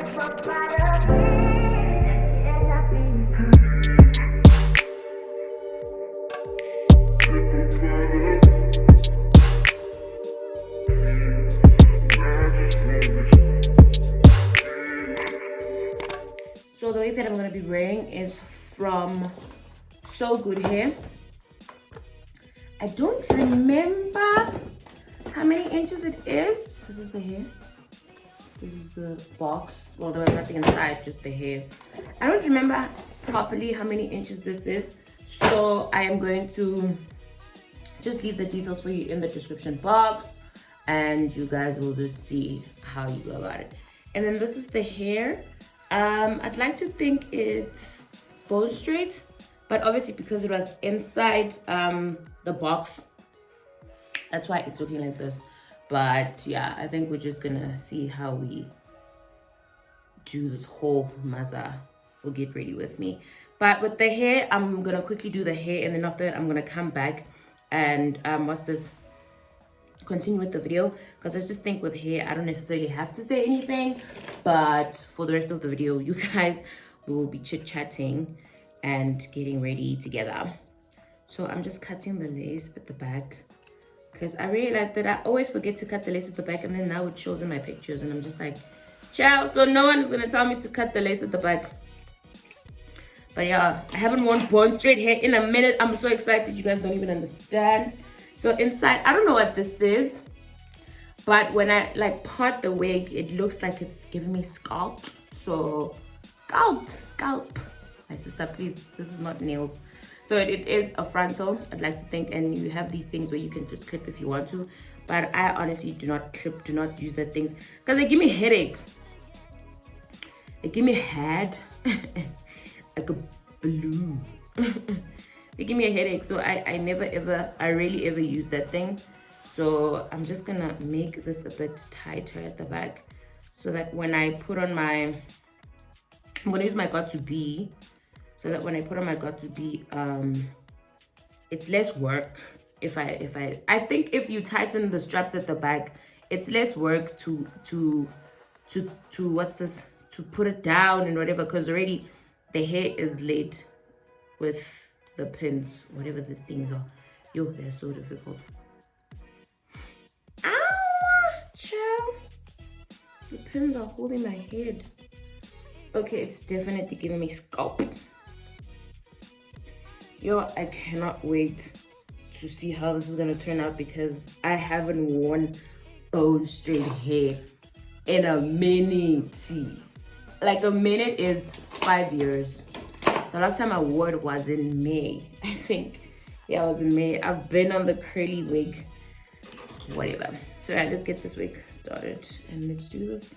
So the wig that I'm going to be wearing is from Sogoodhair. I don't remember how many inches it is. This is the hair. This is the box. Well, there was nothing inside, just the hair. I don't remember properly how many inches this is. So I am going to just leave the details for you in the description box. And you guys will just see how you go about it. And then this is the hair. I'd like to think it's bone straight, but obviously because it was inside the box, that's why it's looking like this. But yeah, I think we're just gonna see how we do this whole maza. Will get ready with me. But with the hair, I'm gonna quickly do the hair, and then after that I'm gonna come back and continue with the video, because I just think with hair I don't necessarily have to say anything, but for the rest of the video you guys will be chit-chatting and getting ready together. So I'm just cutting the lace at the back, because I realized that I always forget to cut the lace at the back, and then now it shows in my pictures and I'm just like, ciao. So no one is gonna tell me to cut the lace at the back. But yeah, I haven't worn bone straight hair in a minute. I'm so excited, you guys don't even understand. So inside, I don't know what this is, but when I like part the wig, it looks like it's giving me scalp. So scalp. My sister, please, this is not nails. So it is a frontal, I'd like to think, and you have these things where you can just clip if you want to, but I honestly do not clip, do not use that things, because they give me a headache. They give me a head, like a blue. They give me a headache, so I never ever, I rarely ever use that thing. So I'm just gonna make this a bit tighter at the back, so that when I put on my, I'm gonna use my got to be, so that when I put on my got to be, it's less work. I think if you tighten the straps at the back, it's less work to what's this, to put it down and whatever, because already the hair is laid with the pins, whatever these things are. Yo, they're so difficult. Ow, child. The pins are holding my head. Okay, it's definitely giving me scalp. Yo, I cannot wait to see how this is gonna turn out, because I haven't worn bone straight hair in a minute. Like a minute is 5 years. The last time I wore it was in May, I think. Yeah, it was in May. I've been on the curly wig, whatever. So yeah, let's get this wig started and let's do this.